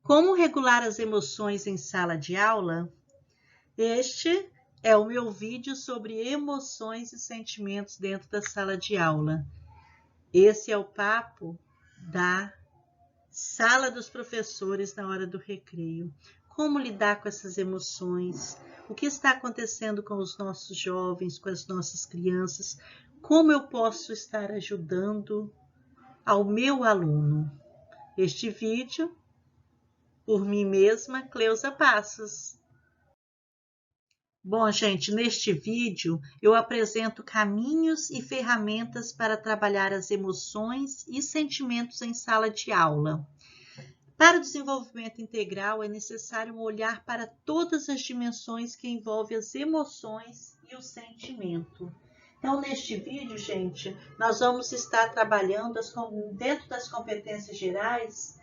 Como regular as emoções em sala de aula? Este é o meu vídeo sobre emoções e sentimentos dentro da sala de aula. Esse é o papo da sala dos professores na hora do recreio. Como lidar com essas emoções? O que está acontecendo com os nossos jovens, com as nossas crianças? Como eu posso estar ajudando ao meu aluno? Este vídeo por mim mesma, Cleusa Passos. Bom, gente, neste vídeo eu apresento caminhos e ferramentas para trabalhar as emoções e sentimentos em sala de aula. Para o desenvolvimento integral, é necessário um olhar para todas as dimensões que envolvem as emoções e o sentimento. Então, neste vídeo, gente, nós vamos estar trabalhando dentro das competências gerais,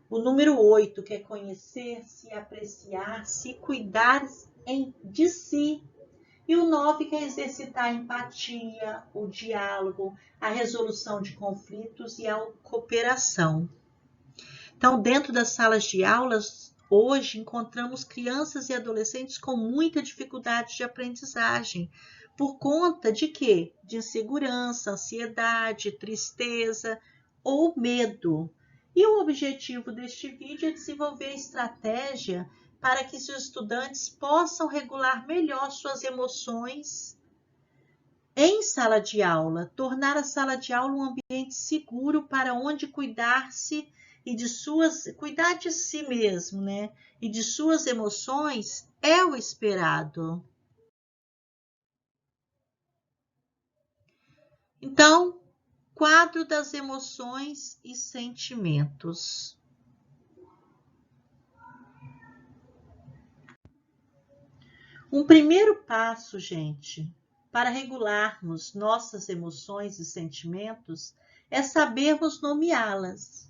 o número 8, que é conhecer-se, apreciar-se, cuidar de si. E o 9, que é exercitar a empatia, o diálogo, a resolução de conflitos e a cooperação. Então, dentro das salas de aulas, hoje encontramos crianças e adolescentes com muita dificuldade de aprendizagem. Por conta de quê? De insegurança, ansiedade, tristeza ou medo. E o objetivo deste vídeo é desenvolver a estratégia para que os estudantes possam regular melhor suas emoções em sala de aula, tornar a sala de aula um ambiente seguro para onde cuidar-se e cuidar de si mesmo, né? E de suas emoções é o esperado. Então, quadro das emoções e sentimentos. Um primeiro passo, gente, para regularmos nossas emoções e sentimentos é sabermos nomeá-las.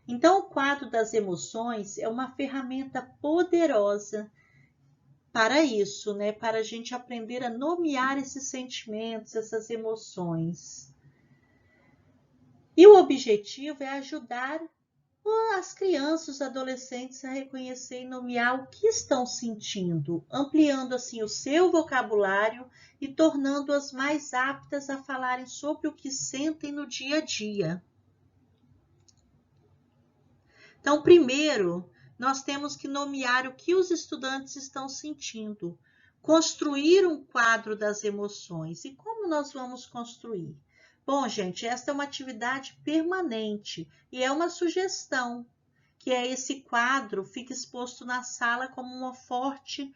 Então, o quadro das emoções é uma ferramenta poderosa para isso, né? Para a gente aprender a nomear esses sentimentos, essas emoções. E o objetivo é ajudar as crianças, os adolescentes a reconhecer e nomear o que estão sentindo, ampliando assim o seu vocabulário e tornando-as mais aptas a falarem sobre o que sentem no dia a dia. Então, primeiro, nós temos que nomear o que os estudantes estão sentindo, construir um quadro das emoções. E como nós vamos construir? Bom, gente, esta é uma atividade permanente e é uma sugestão, que é esse quadro fica exposto na sala como uma fonte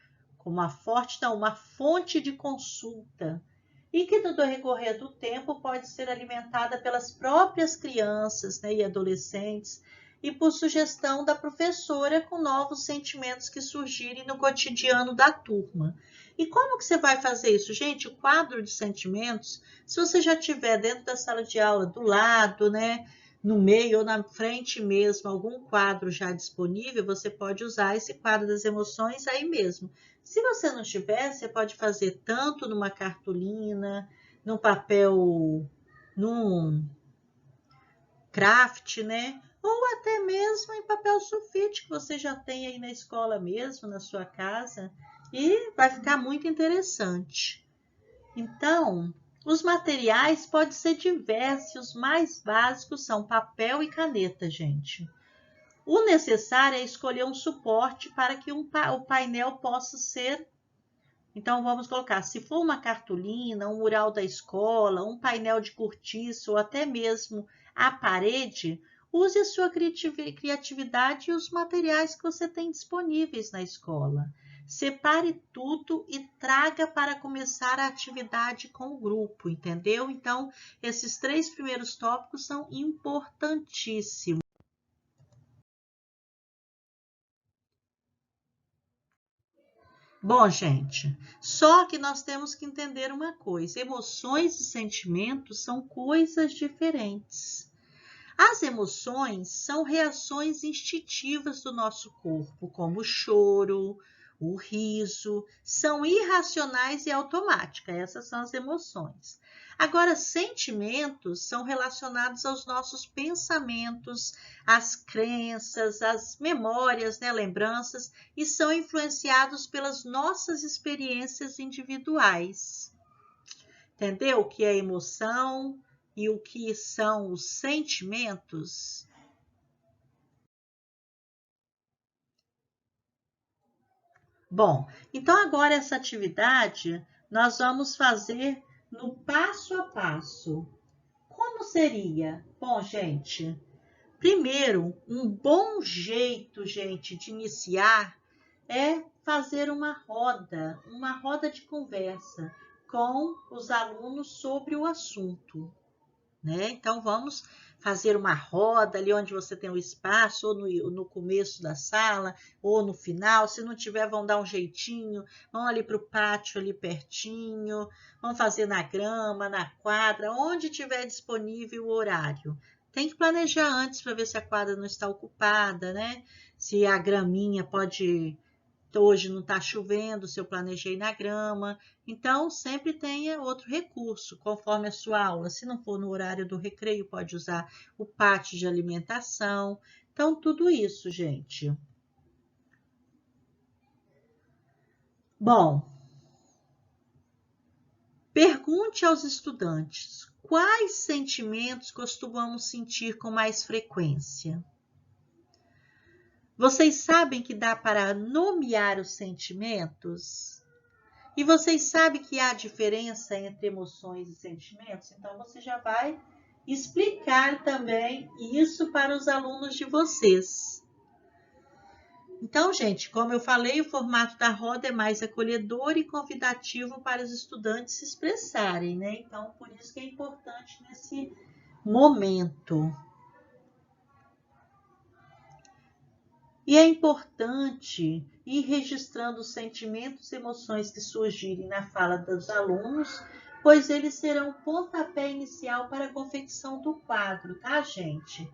de consulta, e que no decorrer do tempo pode ser alimentada pelas próprias crianças, né, e adolescentes, e por sugestão da professora com novos sentimentos que surgirem no cotidiano da turma. E como que você vai fazer isso? Gente, o quadro de sentimentos, se você já tiver dentro da sala de aula, do lado, né, no meio ou na frente mesmo, algum quadro já disponível, você pode usar esse quadro das emoções aí mesmo. Se você não tiver, você pode fazer tanto numa cartolina, num papel, num craft, né? Ou até mesmo em papel sulfite, que você já tem aí na escola mesmo, na sua casa, e vai ficar muito interessante. Então, os materiais podem ser diversos, os mais básicos são papel e caneta, gente. O necessário é escolher um suporte para que o painel possa ser. Então, vamos colocar, se for uma cartolina, um mural da escola, um painel de cortiça ou até mesmo a parede, use a sua criatividade e os materiais que você tem disponíveis na escola. Separe tudo e traga para começar a atividade com o grupo, entendeu? Então, esses 3 primeiros tópicos são importantíssimos. Bom, gente, só que nós temos que entender uma coisa: emoções e sentimentos são coisas diferentes. As emoções são reações instintivas do nosso corpo, como o choro, o riso, são irracionais e automáticas. Essas são as emoções. Agora, sentimentos são relacionados aos nossos pensamentos, às crenças, às memórias, né, lembranças, e são influenciados pelas nossas experiências individuais. Entendeu o que é emoção e o que são os sentimentos? Bom, então agora essa atividade nós vamos fazer no passo a passo. Como seria? Bom, gente, primeiro, um bom jeito, gente, de iniciar é fazer uma roda de conversa com os alunos sobre o assunto, né? Então, vamos fazer uma roda ali onde você tem o espaço, ou no começo da sala, ou no final. Se não tiver, vão dar um jeitinho, vão ali para o pátio, ali pertinho, vão fazer na grama, na quadra, onde tiver disponível o horário. Tem que planejar antes para ver se a quadra não está ocupada, né? Se a graminha pode... Hoje não está chovendo, se eu planejei na grama. Então, sempre tenha outro recurso, conforme a sua aula. Se não for no horário do recreio, pode usar o pátio de alimentação. Então, tudo isso, gente. Bom, pergunte aos estudantes quais sentimentos costumamos sentir com mais frequência. Vocês sabem que dá para nomear os sentimentos? E vocês sabem que há diferença entre emoções e sentimentos? Então, você já vai explicar também isso para os alunos de vocês. Então, gente, como eu falei, o formato da roda é mais acolhedor e convidativo para os estudantes se expressarem, né? Então, por isso que é importante nesse momento. E é importante ir registrando os sentimentos e emoções que surgirem na fala dos alunos, pois eles serão o pontapé inicial para a confecção do quadro, tá, gente?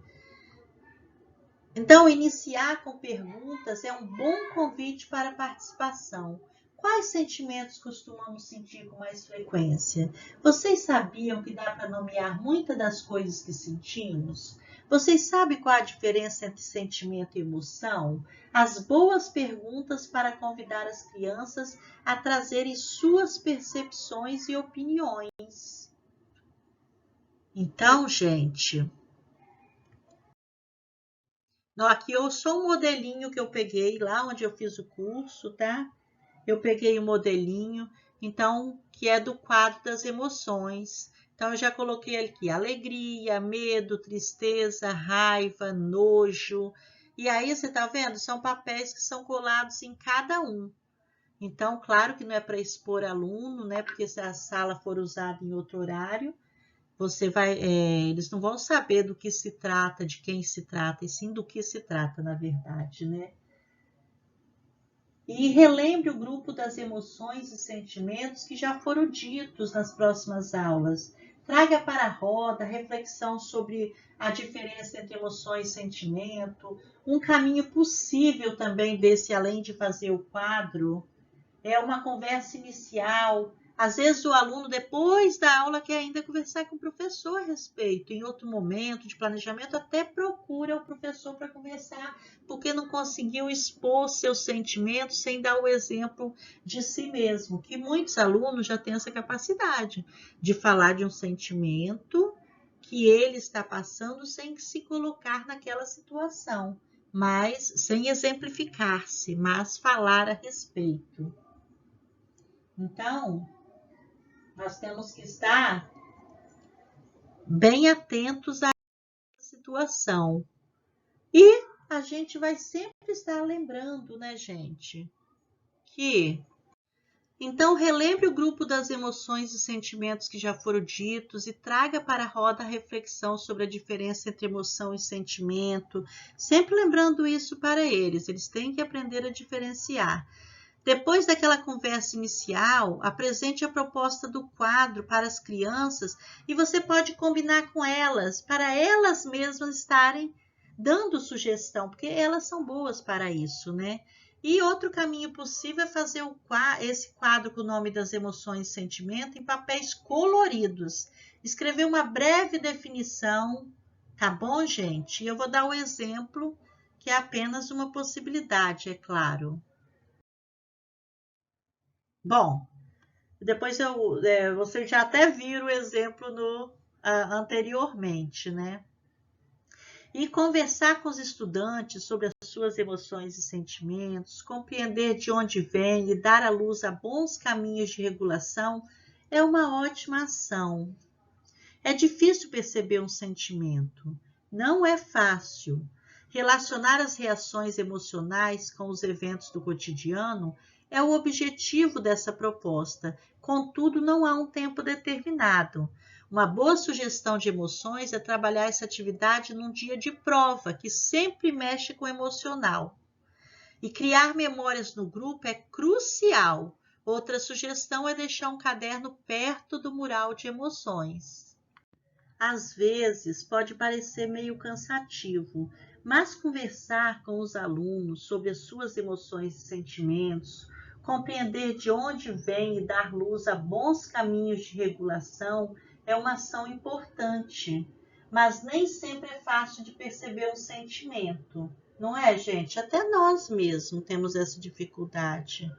Então, iniciar com perguntas é um bom convite para a participação. Quais sentimentos costumamos sentir com mais frequência? Vocês sabiam que dá para nomear muitas das coisas que sentimos? Vocês sabem qual a diferença entre sentimento e emoção? As boas perguntas para convidar as crianças a trazerem suas percepções e opiniões. Então, gente, aqui eu sou um modelinho que eu peguei lá onde eu fiz o curso, tá? Eu peguei o modelinho, então, que é do quadro das emoções. Então, eu já coloquei aqui alegria, medo, tristeza, raiva, nojo. E aí, você tá vendo? São papéis que são colados em cada um. Então, claro que não é para expor aluno, né? Porque se a sala for usada em outro horário, eles não vão saber do que se trata, de quem se trata, e sim do que se trata, na verdade, né? E relembre o grupo das emoções e sentimentos que já foram ditos nas próximas aulas. Traga para a roda reflexão sobre a diferença entre emoções e sentimento. Um caminho possível também desse, além de fazer o quadro, é uma conversa inicial. Às vezes o aluno, depois da aula, quer ainda conversar com o professor a respeito. Em outro momento de planejamento, até procura o professor para conversar, porque não conseguiu expor seus sentimentos sem dar o exemplo de si mesmo. Que muitos alunos já têm essa capacidade de falar de um sentimento que ele está passando sem se colocar naquela situação, mas sem exemplificar-se, mas falar a respeito. Então, nós temos que estar bem atentos à situação. E a gente vai sempre estar lembrando, né, gente? Então, relembre o grupo das emoções e sentimentos que já foram ditos e traga para a roda a reflexão sobre a diferença entre emoção e sentimento. Sempre lembrando isso para eles. Eles têm que aprender a diferenciar. Depois daquela conversa inicial, apresente a proposta do quadro para as crianças e você pode combinar com elas, para elas mesmas estarem dando sugestão, porque elas são boas para isso, né? E outro caminho possível é fazer esse quadro com o nome das emoções e sentimento em papéis coloridos. Escrever uma breve definição, tá bom, gente? E eu vou dar o exemplo, que é apenas uma possibilidade, é claro. Bom, depois vocês já até viram o exemplo anteriormente, né? E conversar com os estudantes sobre as suas emoções e sentimentos, compreender de onde vem e dar à luz a bons caminhos de regulação é uma ótima ação. É difícil perceber um sentimento, não é fácil. Relacionar as reações emocionais com os eventos do cotidiano é o objetivo dessa proposta, contudo, não há um tempo determinado. Uma boa sugestão de emoções é trabalhar essa atividade num dia de prova, que sempre mexe com o emocional. E criar memórias no grupo é crucial. Outra sugestão é deixar um caderno perto do mural de emoções. Às vezes pode parecer meio cansativo, mas conversar com os alunos sobre as suas emoções e sentimentos, compreender de onde vem e dar luz a bons caminhos de regulação é uma ação importante, mas nem sempre é fácil de perceber um sentimento, não é, gente? Até nós mesmos temos essa dificuldade.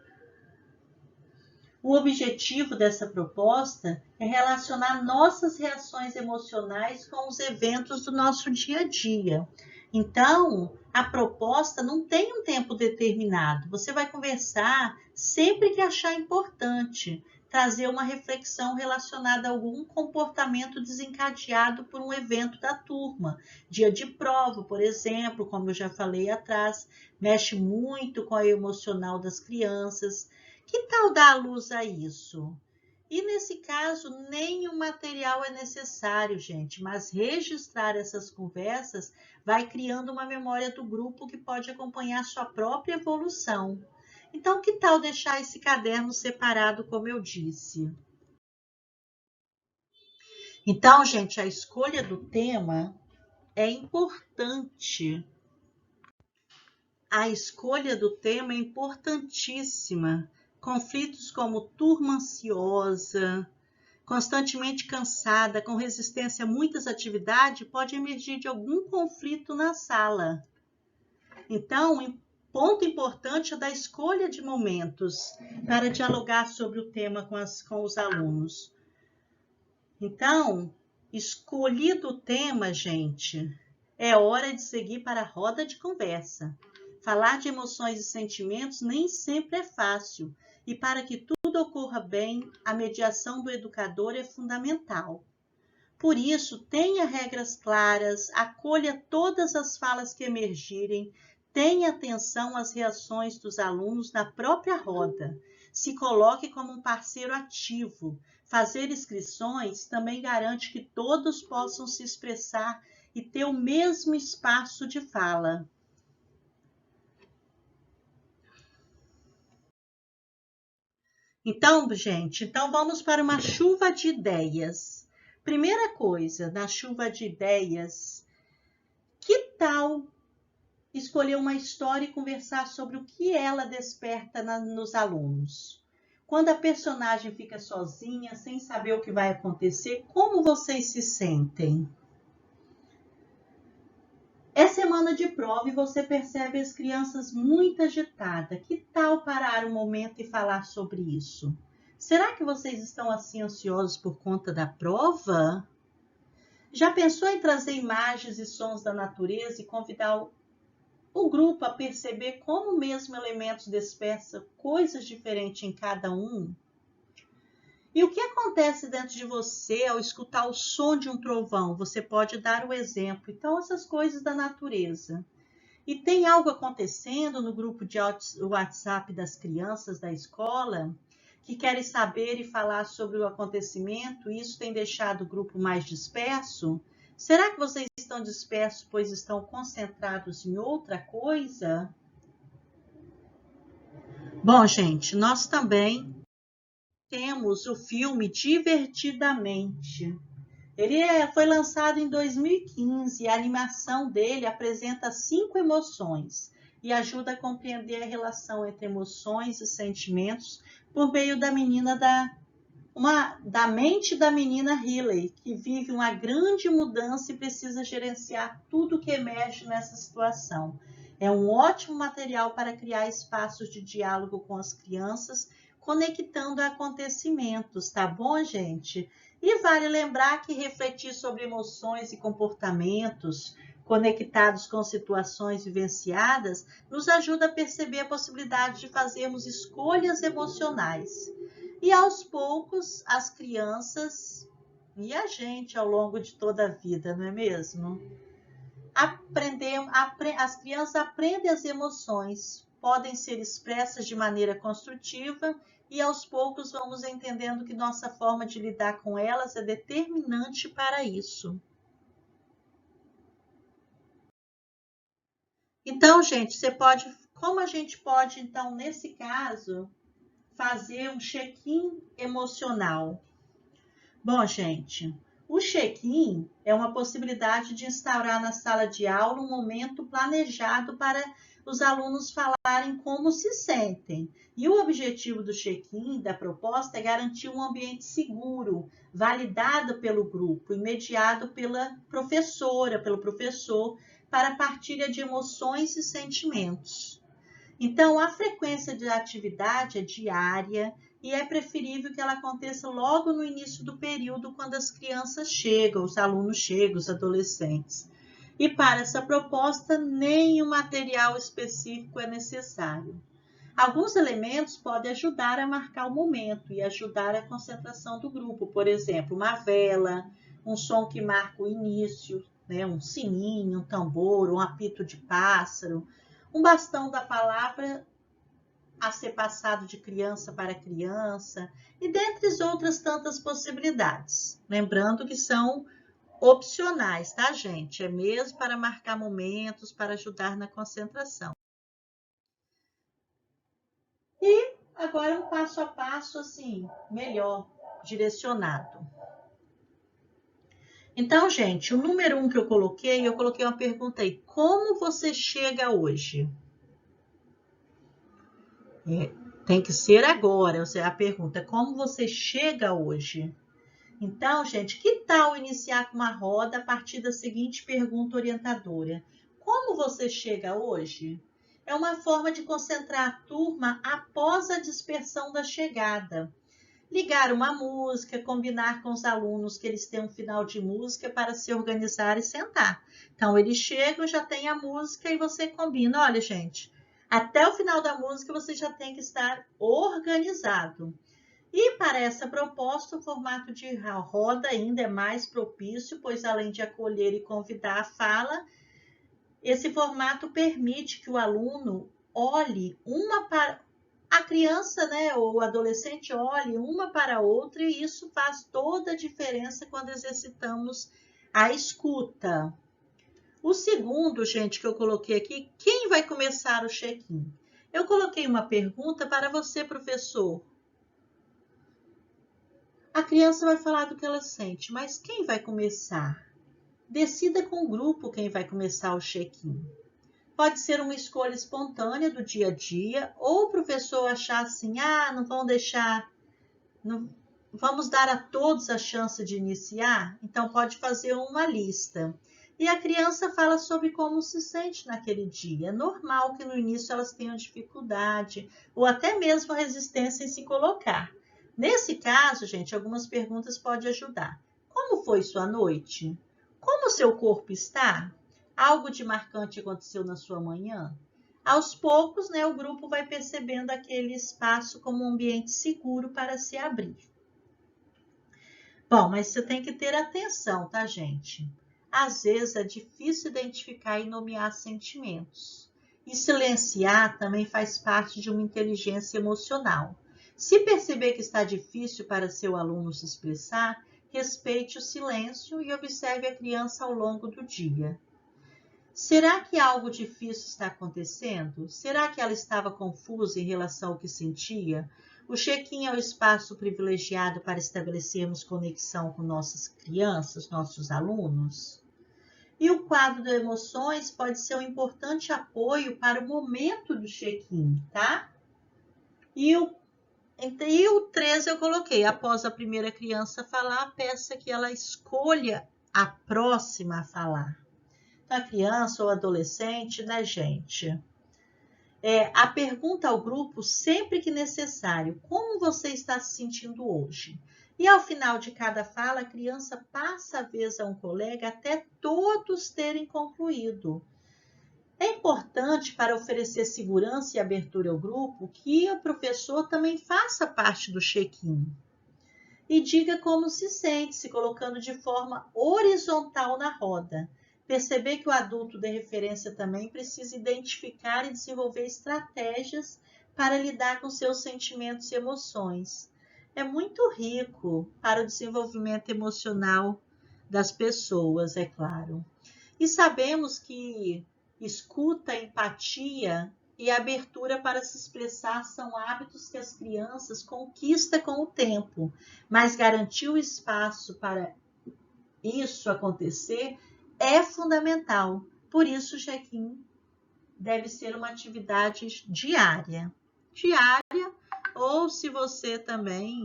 O objetivo dessa proposta é relacionar nossas reações emocionais com os eventos do nosso dia a dia. Então, a proposta não tem um tempo determinado. Você vai conversar sempre que achar importante, trazer uma reflexão relacionada a algum comportamento desencadeado por um evento da turma. Dia de prova, por exemplo, como eu já falei atrás, mexe muito com o emocional das crianças. Que tal dar à luz a isso? E nesse caso, nenhum material é necessário, gente, mas registrar essas conversas vai criando uma memória do grupo que pode acompanhar sua própria evolução. Então, que tal deixar esse caderno separado, como eu disse? Então, gente, a escolha do tema é importante. A escolha do tema é importantíssima. Conflitos como turma ansiosa, constantemente cansada, com resistência a muitas atividades, pode emergir de algum conflito na sala. Então, um ponto importante é da escolha de momentos para dialogar sobre o tema com os alunos. Então, escolhido o tema, gente, é hora de seguir para a roda de conversa. Falar de emoções e sentimentos nem sempre é fácil, e para que tudo ocorra bem, a mediação do educador é fundamental. Por isso, tenha regras claras, acolha todas as falas que emergirem, tenha atenção às reações dos alunos na própria roda, se coloque como um parceiro ativo. Fazer inscrições também garante que todos possam se expressar e ter o mesmo espaço de fala. Então, gente, vamos para uma chuva de ideias. Primeira coisa, na chuva de ideias, que tal escolher uma história e conversar sobre o que ela desperta nos alunos? Quando a personagem fica sozinha, sem saber o que vai acontecer, como vocês se sentem? É semana de prova e você percebe as crianças muito agitadas. Que tal parar um momento e falar sobre isso? Será que vocês estão assim ansiosos por conta da prova? Já pensou em trazer imagens e sons da natureza e convidar o grupo a perceber como o mesmo elemento dispersa coisas diferentes em cada um? E o que acontece dentro de você ao escutar o som de um trovão? Você pode dar o exemplo. Então, essas coisas da natureza. E tem algo acontecendo no grupo de WhatsApp das crianças da escola que querem saber e falar sobre o acontecimento, e isso tem deixado o grupo mais disperso? Será que vocês estão dispersos pois estão concentrados em outra coisa? Bom, gente, nós também temos o filme Divertidamente. Ele foi lançado em 2015 e a animação dele apresenta 5 emoções: e ajuda a compreender a relação entre emoções e sentimentos por meio da mente da menina Riley, que vive uma grande mudança e precisa gerenciar tudo que emerge nessa situação. É um ótimo material para criar espaços de diálogo com as crianças, conectando acontecimentos, tá bom, gente? E vale lembrar que refletir sobre emoções e comportamentos conectados com situações vivenciadas nos ajuda a perceber a possibilidade de fazermos escolhas emocionais. E aos poucos, as crianças e a gente ao longo de toda a vida, não é mesmo? As crianças aprendem as emoções, podem ser expressas de maneira construtiva e aos poucos vamos entendendo que nossa forma de lidar com elas é determinante para isso. Então, gente, como a gente pode, então, nesse caso, fazer um check-in emocional? Bom, gente, o check-in é uma possibilidade de instaurar na sala de aula um momento planejado para os alunos falarem como se sentem. E o objetivo do check-in, da proposta, é garantir um ambiente seguro, validado pelo grupo, mediado pela professora, pelo professor, para a partilha de emoções e sentimentos. Então, a frequência de atividade é diária e é preferível que ela aconteça logo no início do período, quando as crianças chegam, os alunos chegam, os adolescentes. E para essa proposta, nenhum material específico é necessário. Alguns elementos podem ajudar a marcar o momento e ajudar a concentração do grupo. Por exemplo, uma vela, um som que marca o início, né? Um sininho, um tambor, um apito de pássaro, um bastão da palavra a ser passado de criança para criança, e dentre outras tantas possibilidades. Lembrando que são opcionais, tá, gente? É mesmo para marcar momentos, para ajudar na concentração. E agora um passo a passo, assim, melhor, direcionado. Então, gente, o número 1 que eu coloquei uma pergunta aí. Como você chega hoje? Tem que ser agora, ou seja, a pergunta é como você chega hoje? Então, gente, que tal iniciar com uma roda a partir da seguinte pergunta orientadora? Como você chega hoje? É uma forma de concentrar a turma após a dispersão da chegada. Ligar uma música, combinar com os alunos que eles têm um final de música para se organizar e sentar. Então, eles chegam, já tem a música e você combina. Olha, gente, até o final da música você já tem que estar organizado. E para essa proposta, o formato de roda ainda é mais propício, pois além de acolher e convidar a fala, esse formato permite que o aluno olhe uma para a criança, né, ou o adolescente olhe uma para a outra, e isso faz toda a diferença quando exercitamos a escuta. O segundo, gente, que eu coloquei aqui, quem vai começar o check-in? Eu coloquei uma pergunta para você, professor. A criança vai falar do que ela sente, mas quem vai começar? Decida com o grupo quem vai começar o check-in. Pode ser uma escolha espontânea do dia a dia, ou o professor achar assim, não vão deixar, não, vamos dar a todos a chance de iniciar? Então pode fazer uma lista. E a criança fala sobre como se sente naquele dia. É normal que no início elas tenham dificuldade, ou até mesmo resistência em se colocar. Nesse caso, gente, algumas perguntas podem ajudar. Como foi sua noite? Como seu corpo está? Algo de marcante aconteceu na sua manhã? Aos poucos, né, o grupo vai percebendo aquele espaço como um ambiente seguro para se abrir. Bom, mas você tem que ter atenção, tá, gente? Às vezes é difícil identificar e nomear sentimentos. E silenciar também faz parte de uma inteligência emocional. Se perceber que está difícil para seu aluno se expressar, respeite o silêncio e observe a criança ao longo do dia. Será que algo difícil está acontecendo? Será que ela estava confusa em relação ao que sentia? O check-in é o espaço privilegiado para estabelecermos conexão com nossas crianças, nossos alunos? E o quadro de emoções pode ser um importante apoio para o momento do check-in, tá? E o 13 eu coloquei, após a primeira criança falar, peça que ela escolha a próxima a falar. Então, a criança ou adolescente, né, gente? A pergunta ao grupo, sempre que necessário, como você está se sentindo hoje? E ao final de cada fala, a criança passa a vez a um colega até todos terem concluído. É importante, para oferecer segurança e abertura ao grupo, que o professor também faça parte do check-in e diga como se sente, se colocando de forma horizontal na roda. Perceber que o adulto de referência também precisa identificar e desenvolver estratégias para lidar com seus sentimentos e emoções. É muito rico para o desenvolvimento emocional das pessoas, é claro. E sabemos que escuta, empatia e abertura para se expressar são hábitos que as crianças conquistam com o tempo, mas garantir o espaço para isso acontecer é fundamental. Por isso, o check-in deve ser uma atividade diária. Ou se você também,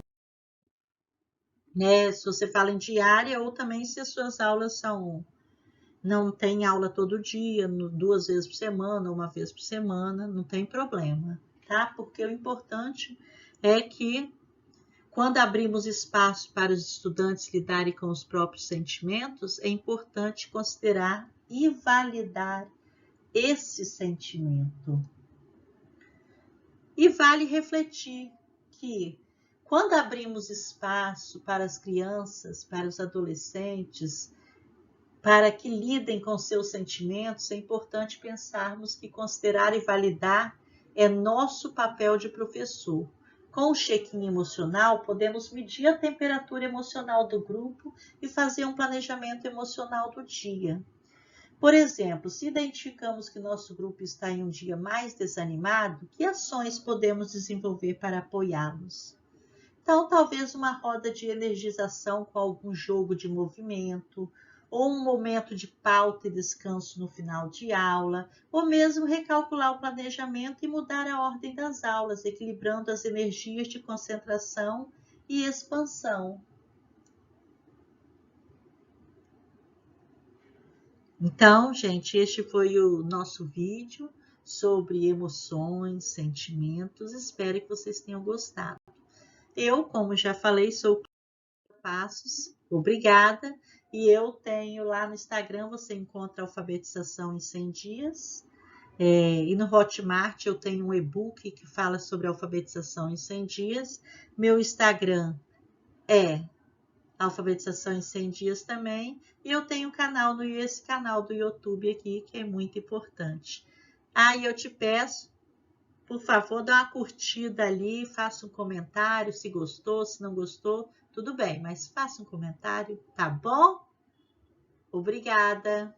né, se você fala em diária, ou também se as suas aulas não tem aula todo dia, 2 vezes por semana, 1 vez por semana, não tem problema, tá? Porque o importante é que quando abrimos espaço para os estudantes lidarem com os próprios sentimentos, é importante considerar e validar esse sentimento. E vale refletir que quando abrimos espaço para as crianças, para os adolescentes, para que lidem com seus sentimentos, é importante pensarmos que considerar e validar é nosso papel de professor. Com o check-in emocional, podemos medir a temperatura emocional do grupo e fazer um planejamento emocional do dia. Por exemplo, se identificamos que nosso grupo está em um dia mais desanimado, que ações podemos desenvolver para apoiá-los? Então, talvez uma roda de energização com algum jogo de movimento, ou um momento de pauta e descanso no final de aula, ou mesmo recalcular o planejamento e mudar a ordem das aulas, equilibrando as energias de concentração e expansão. Então, gente, este foi o nosso vídeo sobre emoções, sentimentos. Espero que vocês tenham gostado. Eu, como já falei, sou Passos. Obrigada. E eu tenho lá no Instagram, você encontra Alfabetização em 100 dias. E no Hotmart eu tenho um e-book que fala sobre alfabetização em 100 dias. Meu Instagram é Alfabetização em 100 dias também. E eu tenho um canal esse canal do YouTube aqui, que é muito importante. E eu te peço, por favor, dá uma curtida ali, faça um comentário, se gostou, se não gostou, tudo bem, mas faça um comentário, tá bom? Obrigada!